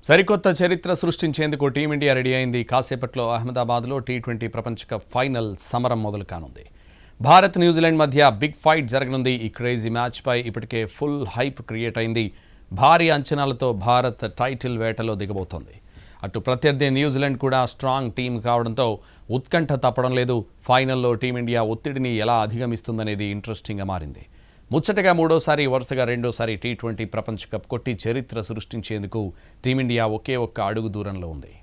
సరికొత్త చరిత్ర సృష్టించేందుకు టీమిండియా రెడీ అయింది. కాసేపట్లో అహ్మదాబాద్లో టీ20 ప్రపంచ కప్ ఫైనల్ సమరం మొదలు కానుంది. భారత్ న్యూజిలాండ్ మధ్య బిగ్ ఫైట్ జరగనుంది. ఈ క్రేజీ మ్యాచ్పై ఇప్పటికే ఫుల్ హైప్ క్రియేట్ అయింది. భారీ అంచనాలతో భారత్ టైటిల్ వేటలో దిగబోతోంది. అటు ప్రత్యర్థి న్యూజిలాండ్ కూడా స్ట్రాంగ్ టీం కావడంతో ఉత్కంఠ తప్పడం లేదు. ఫైనల్లో టీమిండియా ఒత్తిడిని ఎలా అధిగమిస్తుందనేది ఇంట్రెస్టింగ్గా మారింది. ముచ్చటగా మూడోసారి వరుసగా రెండోసారి టీ20 ప్రపంచ కప్ కొట్టి చరిత్ర సృష్టించేందుకు టీమిండియా ఒకే ఒక్క అడుగు దూరంలో ఉంది.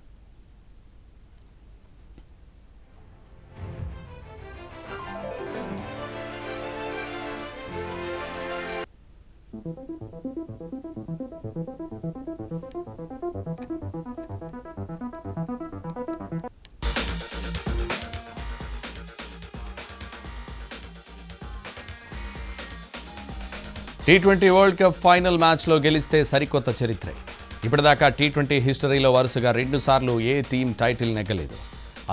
టీ20 వరల్డ్ కప్ ఫైనల్ మ్యాచ్లో గెలిస్తే సరికొత్త చరిత్రే. ఇప్పటిదాకా టీ20 హిస్టరీలో వరుసగా 2 సార్లు ఏ టీం టైటిల్ నెగ్గలేదు.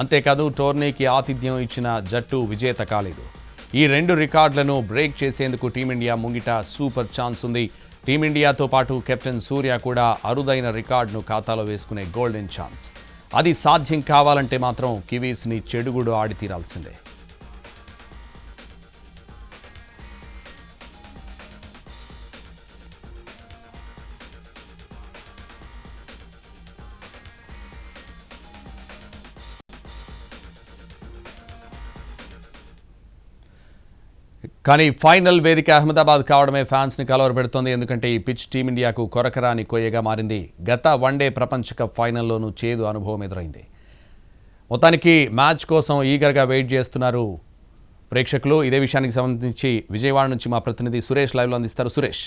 అంతేకాదు టోర్నీకి ఆతిథ్యం ఇచ్చిన జట్టు విజేత కాలేదు. ఈ 2 రికార్డులను బ్రేక్ చేసేందుకు టీమిండియా ముంగిట సూపర్ ఛాన్స్ ఉంది. టీమిండియాతో పాటు కెప్టెన్ సూర్య కూడా అరుదైన రికార్డును ఖాతాలో వేసుకునే గోల్డెన్ ఛాన్స్. అది సాధ్యం కావాలంటే మాత్రం కివీస్ని చెడుగుడు ఆడి తీరాల్సిందే. కానీ ఫైనల్ వేదిక అహ్మదాబాద్ కావడమే ఫ్యాన్స్ని కలవరపెడుతోంది. ఎందుకంటే ఈ పిచ్ టీమిండియాకు కొరకరాని కొయ్యగా మారింది. గత వన్డే ప్రపంచ కప్ ఫైనల్లోనూ చేదు అనుభవం ఎదురైంది. మొత్తానికి మ్యాచ్ కోసం ఈగర్గా వెయిట్ చేస్తున్నారు ప్రేక్షకులు. ఇదే విషయానికి సంబంధించి విజయవాడ నుంచి మా ప్రతినిధి సురేష్ లైవ్లో అందిస్తారు. సురేష్.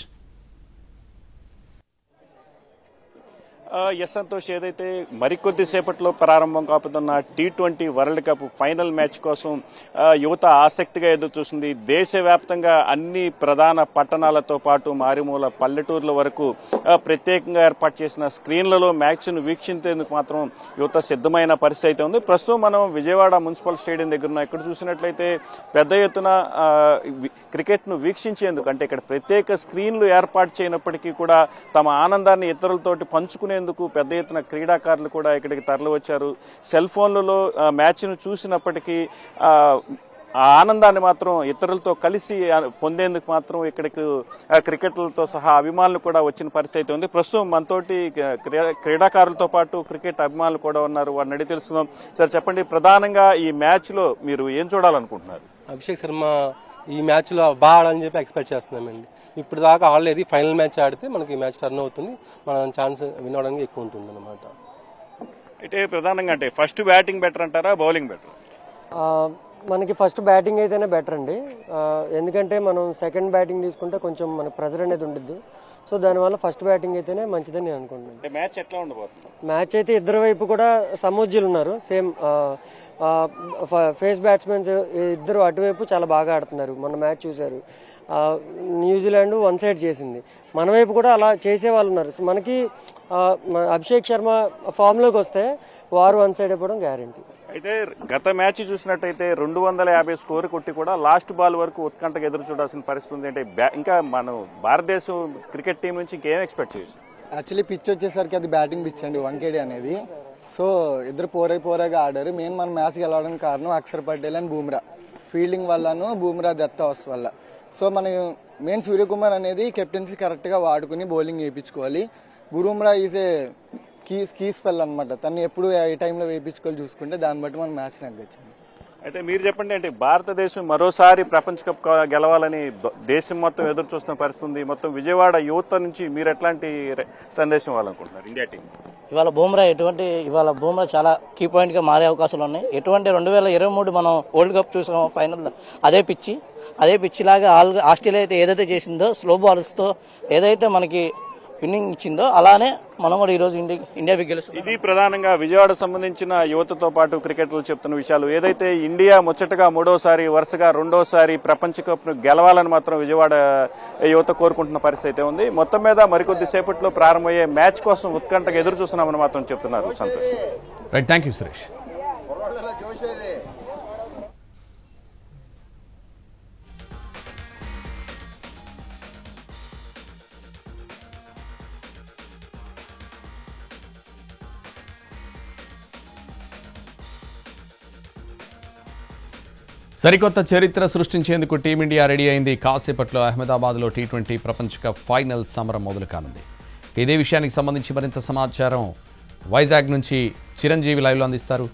ఎస్ సంతోష్, ఏదైతే మరికొద్దిసేపట్లో ప్రారంభం కాబోతున్న టీ20 వరల్డ్ కప్ ఫైనల్ మ్యాచ్ కోసం యువత ఆసక్తిగా ఎదురు చూస్తుంది. దేశవ్యాప్తంగా అన్ని ప్రధాన పట్టణాలతో పాటు మారుమూల పల్లెటూర్ల వరకు ప్రత్యేకంగా ఏర్పాటు చేసిన స్క్రీన్లలో మ్యాచ్ను వీక్షించేందుకు మాత్రం యువత సిద్ధమైన పరిస్థితి అయితే ఉంది. ప్రస్తుతం మనం విజయవాడ మున్సిపల్ స్టేడియం దగ్గర ఉన్నాం. ఇక్కడ చూసినట్లయితే పెద్ద ఎత్తున క్రికెట్ను వీక్షించేందుకు, అంటే ఇక్కడ ప్రత్యేక స్క్రీన్లు ఏర్పాటు చేయనప్పటికీ కూడా తమ ఆనందాన్ని ఇతరులతోటి పంచుకునే పెద్ద ఎత్తున క్రీడాకారులు కూడా ఇక్కడికి తరలి వచ్చారు. సెల్ ఫోన్లలో మ్యాచ్ను చూసినప్పటికీ ఆ ఆనందాన్ని మాత్రం ఇతరులతో కలిసి పొందేందుకు మాత్రం ఇక్కడికి క్రికెటర్లతో సహా అభిమానులు కూడా వచ్చిన పరిస్థితి ఉంది. ప్రస్తుతం మనతోటి క్రీడాకారులతో పాటు క్రికెట్ అభిమానులు కూడా ఉన్నారు. వారిని అడిగి తెలుసుకుందాం. సార్ చెప్పండి, ప్రధానంగా ఈ మ్యాచ్లో మీరు ఏం చూడాలనుకుంటున్నారు? అభిషేక్ శర్మ ఈ మ్యాచ్లో బాగా ఆడాలని చెప్పి ఎక్స్పెక్ట్ చేస్తున్నామండి. ఇప్పుడు దాకా ఆడలేదు. ఫైనల్ మ్యాచ్ ఆడితే మనకి ఈ మ్యాచ్ టర్న్ అవుతుంది, మన ఛాన్స్ విన్ అవడానికి ఎక్కువ ఉంటుంది అనమాట. అయితే ప్రధానంగా అంటే ఫస్ట్ బ్యాటింగ్ బెటర్ అంటారా, బౌలింగ్ బెటర్? మనకి ఫస్ట్ బ్యాటింగ్ అయితేనే బెటర్ అండి. ఎందుకంటే మనం సెకండ్ బ్యాటింగ్ తీసుకుంటే కొంచెం మన ప్రెజర్ అనేది ఉండద్దు. సో దానివల్ల ఫస్ట్ బ్యాటింగ్ అయితేనే మంచిదని నేను అనుకుంటున్నాను. మ్యాచ్ ఎట్లా ఉండబోతుంది? మ్యాచ్ అయితే ఇద్దరు వైపు కూడా సమూజ్యులు ఉన్నారు. సేమ్ ఫేస్ బ్యాట్స్మెన్స్ ఇద్దరు అటువైపు చాలా బాగా ఆడుతున్నారు. మొన్న మ్యాచ్ చూశారు, న్యూజిలాండ్ వన్ సైడ్ చేసింది. మన వైపు కూడా అలా చేసే వాళ్ళు ఉన్నారు. మనకి అభిషేక్ శర్మ ఫామ్లోకి వస్తే వారు వన్ సైడ్ అయిపోవడం గ్యారంటీ. అయితే గత మ్యాచ్ చూసినట్టయితే 250 స్కోర్ కొట్టి కూడా లాస్ట్ బాల్ వరకు ఉత్కంఠకు ఎదురు చూడాల్సిన పరిస్థితి ఉంది. అంటే ఇంకా మనం భారతదేశం క్రికెట్ టీం నుంచి ఇంకేం ఎక్స్పెక్ట్ చేయొచ్చు? యాక్చువల్లీ పిచ్ వచ్చేసరికి అది బ్యాటింగ్ పిచ్ అండి, 1KD అనేది. సో ఇద్దరు పోరాగా ఆడారు. మెయిన్ మన మ్యాచ్ గెలవడానికి కారణం అక్షర్ పటేల్ అండ్ బూమ్రా ఫీల్డింగ్ వల్లను, బూమ్రా డెత్ అవస్ వల్ల. సో మన మెయిన్ సూర్యకుమార్ అనేది కెప్టెన్సీ కరెక్ట్గా వాడుకుని బౌలింగ్ వేయించుకోవాలి. Bumrah is a key spell అనమాట. తను ఎప్పుడు ఏ టైంలో వేయించుకోవాలి చూసుకుంటే దాన్ని బట్టి మనం మ్యాచ్ నెగ్గచ్చు. అయితే మీరు చెప్పండి, అంటే భారతదేశం మరోసారి ప్రపంచ కప్ గెలవాలని దేశం మొత్తం ఎదురు చూస్తున్న పరిస్థితి ఉంది. మొత్తం విజయవాడ యువత నుంచి మీరు ఎట్లాంటి సందేశం ఇవ్వాలనుకుంటున్నారు ఇండియా టీం? ఇవాళ బూమ్రా చాలా కీ పాయింట్ గా మారే అవకాశాలు ఉన్నాయి. 2023 మనం వరల్డ్ కప్ చూసాం ఫైనల్. అదే పిచ్చి లాగా ఆస్ట్రేలియా అయితే ఏదైతే చేసిందో స్లో బాల్స్ తో ఏదైతే మనకి విన్నింగ్ ఇచ్చిందో అలానే మనం కూడా ఈరోజు ఇండియాకి గెలుస్తుంది. ఇది ప్రధానంగా విజయవాడ సంబంధించిన యువతతో పాటు క్రికెటర్లు చెప్తున్న విషయాలు. ఏదైతే ఇండియా ముచ్చటగా మూడోసారి వరుసగా రెండోసారి ప్రపంచ కప్ ను గెలవాలని మాత్రం విజయవాడ యువత కోరుకుంటున్న పరిస్థితి ఉంది. మొత్తం మీద మరికొద్ది సేపట్లో ప్రారంభమయ్యే మ్యాచ్ కోసం ఉత్కంఠగా ఎదురు చూస్తున్నామని మాత్రం చెప్తున్నారు. Santosh. Right, thank you Suresh. సరికొత్త చరిత్ర సృష్టించేందుకు టీమిండియా రెడీ అయింది. కాసేపట్లో అహ్మదాబాద్లో టీ20 ప్రపంచ కప్ ఫైనల్ సమరం మొదలు కానుంది. ఇదే విషయానికి సంబంధించి మరింత సమాచారం వైజాగ్ నుంచి చిరంజీవి లైవ్లో అందిస్తారు.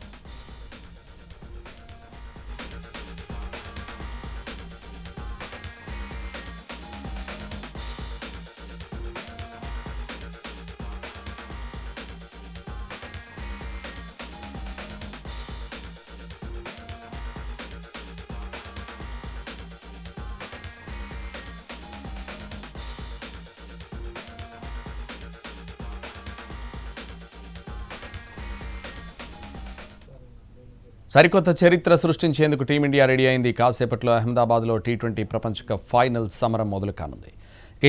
సరికొత్త చరిత్ర సృష్టించేందుకు టీమిండియా రెడీ అయింది. కాసేపట్లో అహ్మదాబాద్లో టీ20 ప్రపంచ కప్ ఫైనల్ సమరం మొదలు కానుంది.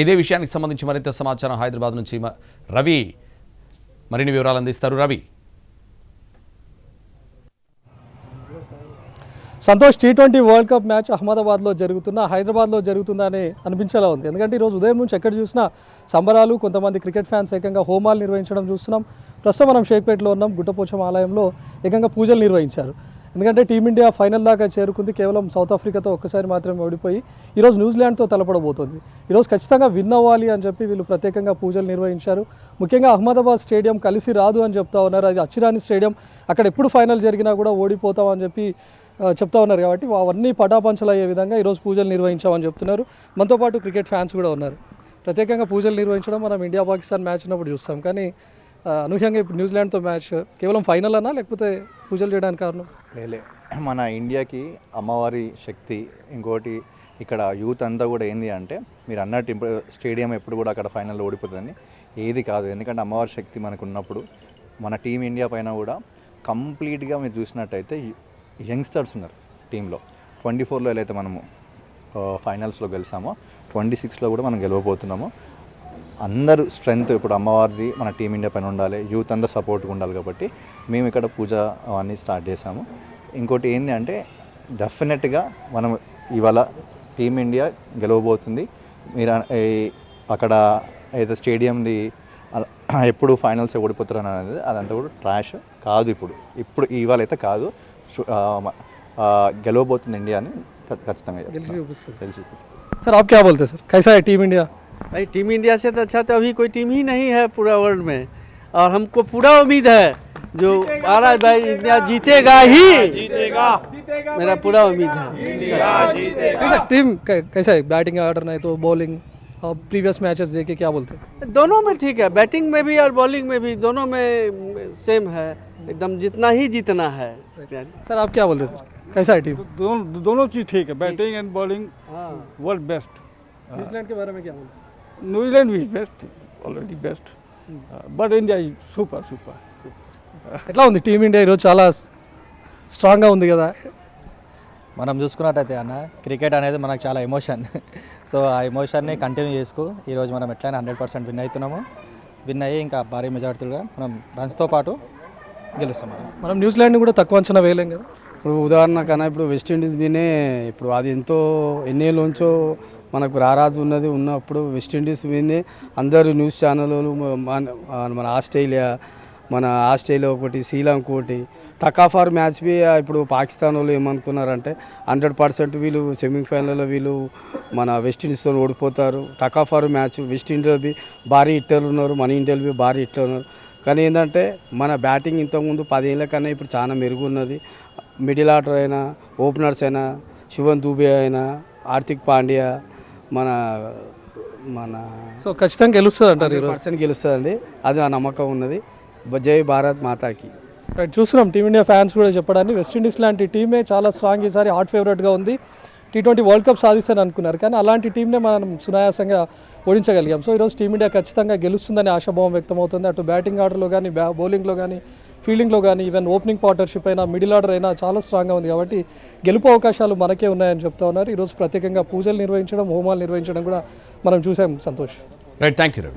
ఇదే విషయానికి సంబంధించి మరింత సమాచారం హైదరాబాద్ నుంచి రవి మరిన్ని వివరాలు అందిస్తారు. Ravi. Santosh, T20 world cup match అహ్మదాబాద్లో జరుగుతున్నా హైదరాబాద్లో జరుగుతుందని అనిపించేలా ఉంది. ఎందుకంటే ఈరోజు ఉదయం నుంచి ఎక్కడ చూసినా సంబరాలు, కొంతమంది క్రికెట్ ఫ్యాన్స్ ఏకంగా హోమాలు నిర్వహించడం చూస్తున్నాం. ప్రస్తుతం మనం షేక్పేటలో ఉన్నాం. గుట్టపోచం ఆలయంలో ఏకంగా పూజలు నిర్వహించారు. ఎందుకంటే టీమిండియా ఫైనల్ దాకా చేరుకుంది. కేవలం సౌత్ ఆఫ్రికాతో ఒక్కసారి మాత్రమే ఓడిపోయి ఈరోజు న్యూజిలాండ్తో తలపడబోతోంది. ఈరోజు ఖచ్చితంగా విన్ అవ్వాలి అని చెప్పి వీళ్ళు ప్రత్యేకంగా పూజలు నిర్వహించారు. ముఖ్యంగా అహ్మదాబాద్ స్టేడియం కలిసి రాదు అని చెప్తా ఉన్నారు. అది అచ్చిరాని స్టేడియం, అక్కడ ఎప్పుడు ఫైనల్ జరిగినా కూడా ఓడిపోతాం అని చెప్పి చెప్తా ఉన్నారు. కాబట్టి అవన్నీ పటాపంచలు అయ్యే విధంగా ఈరోజు పూజలు నిర్వహించామని చెప్తున్నారు. మనతో పాటు క్రికెట్ ఫ్యాన్స్ కూడా ఉన్నారు. ప్రత్యేకంగా పూజలు నిర్వహించడం మనం ఇండియా పాకిస్తాన్ మ్యాచ్ ఉన్నప్పుడు చూస్తాం, కానీ అనూహ్యంగా ఇప్పుడు న్యూజిలాండ్తో మ్యాచ్ కేవలం ఫైనల్ అన్నా లేకపోతే పూజలు చేయడానికి కారణం? లేలే, మన ఇండియాకి అమ్మవారి శక్తి. ఇంకోటి ఇక్కడ యూత్ అంతా కూడా ఏంది అంటే మీరు అన్నట్టు ఇప్పుడు స్టేడియం ఎప్పుడు కూడా అక్కడ ఫైనల్లో ఓడిపోతుందని ఏది కాదు. ఎందుకంటే అమ్మవారి శక్తి మనకు ఉన్నప్పుడు మన టీం ఇండియా పైన కూడా కంప్లీట్గా మీరు చూసినట్టయితే యంగ్స్టర్స్ ఉన్నారు టీంలో. 24లో ఎలా అయితే మనము ఫైనల్స్లో గెలిచామో 26లో కూడా మనం గెలవబోతున్నాము. అందరూ స్ట్రెంగ్త్ ఇప్పుడు అమ్మవారిది మన టీమిండియా పైన ఉండాలి, యూత్ అంతా సపోర్ట్గా ఉండాలి. కాబట్టి మేము ఇక్కడ పూజ అవన్నీ స్టార్ట్ చేసాము. ఇంకోటి ఏంటి అంటే డెఫినెట్గా మనం ఇవాళ టీమిండియా గెలవబోతుంది. మీరు అక్కడ అయితే స్టేడియంది ఎప్పుడు ఫైనల్స్ ఓడిపోతారు అనేది అదంతా కూడా ట్రాష్ కాదు. ఇప్పుడు ఇవాళ అయితే కాదు, గెలవబోతుంది ఇండియా అని ఖచ్చితంగా తెలిసి. సార్ आप क्या बोलते हैं सर, कैसा है टीम इंडिया? भाई टीम इंडिया से तो अच्छा तो अभी कोई टीम ही नहीं है पूरा वर्ल्ड में, और हमको पूरा उम्मीद है जो महाराज भाई इंडिया जीतेगा ही, मेरा पूरा उम्मीद है। टीम कैसा है, बैटिंग ऑर्डर नहीं तो बॉलिंग और प्रीवियस मैचेस देखे क्या बोलते हैं? दोनों में ठीक है, बैटिंग में भी और बॉलिंग में भी, दोनों में सेम है एकदम, जितना ही जीतना है। सर आप क्या बोलते हैं सर, कैसा है टीम? दोनों चीज़ ठीक है, batting and bowling world best. New Zealand के बारे में क्या बोलते? New Zealand is best, already best, but India is super ఎట్లా ఉంది టీమ్ ఇండియా ఈరోజు? చాలా స్ట్రాంగ్గా ఉంది కదా. మనం చూసుకున్నట్టయితే అన్న, క్రికెట్ అనేది మనకు చాలా ఎమోషన్. సో ఆ ఎమోషన్ని కంటిన్యూ చేసుకు ఈరోజు మనం ఎట్లయినా 100% విన్ అవుతున్నాము. విన్ అయ్యి ఇంకా భారీ మెజార్టీగా మనం రన్స్తో పాటు గెలుస్తాం. మనం న్యూజిలాండ్ని కూడా తక్కువ అంచనా వేయలేం కదా. ఇప్పుడు ఉదాహరణ కన్నా ఇప్పుడు వెస్టిండీస్ వినే, ఇప్పుడు అది ఎంతో ఎన్నేళ్ళ నుంచో మనకు రారాజు ఉన్నప్పుడు వెస్టిండీస్ వినే అందరూ న్యూస్ ఛానళ్ళు, మన ఆస్ట్రేలియా ఒకటి, శ్రీలంక ఒకటి, టకాఫార్ మ్యాచ్ బి ఇప్పుడు పాకిస్తాన్ వాళ్ళు ఏమనుకున్నారంటే 100% వీళ్ళు సెమీఫైనల్లో వీళ్ళు మన వెస్టిండీస్తో ఓడిపోతారు. టకాఫార్ మ్యాచ్ వెస్టిండీలో బి భారీ హిట్టర్లు ఉన్నారు, మన ఇండియాలో బి భారీ హిట్టర్లు ఉన్నారు. కానీ ఏంటంటే మన బ్యాటింగ్ ఇంతకుముందు 10 ఏళ్ళ కన్నా ఇప్పుడు చాలా మెరుగున్నది. మిడిల్ ఆర్డర్ అయినా, ఓపెనర్స్ అయినా, శుభన్ దూబే అయినా, హార్దిక్ పాండ్యా, మన సో ఖచ్చితంగా గెలుస్తుంది అంటారు. 100% గెలుస్తుందండి, అది ఆ నమ్మకం ఉన్నది. జై భారత్ మాతాకి. రైట్, చూస్తున్నాం టీమిండియా ఫ్యాన్స్ కూడా చెప్పడానికి వెస్టిండీస్ లాంటి టీమే చాలా స్ట్రాంగ్, ఈసారి హాట్ ఫేవరెట్గా ఉంది. టీ20 వరల్డ్ కప్ సాధిస్తారని అనుకున్నారు, కానీ అలాంటి టీంనే మనం సునాయాసంగా ఓడించగలిగాం. సో ఈరోజు టీమిండియా ఖచ్చితంగా గెలుస్తుందని ఆశాభావం వ్యక్తమవుతుంది. అటు బ్యాటింగ్ ఆర్డర్లో కానీ, బౌలింగ్లో కానీ, ఫీల్డింగ్లో కానీ, ఈవెన్ ఓపెనింగ్ పార్ట్నర్షిప్ అయినా, మిడిల్ ఆర్డర్ అయినా చాలా స్ట్రాంగ్గా ఉంది. కాబట్టి గెలుపు అవకాశాలు మనకే ఉన్నాయని చెప్తా ఉన్నారు. ఈరోజు ప్రత్యేకంగా పూజలు నిర్వహించడం, హోమాలు నిర్వహించడం కూడా మనం చూసాం. Santosh. Right, thank you Ravi.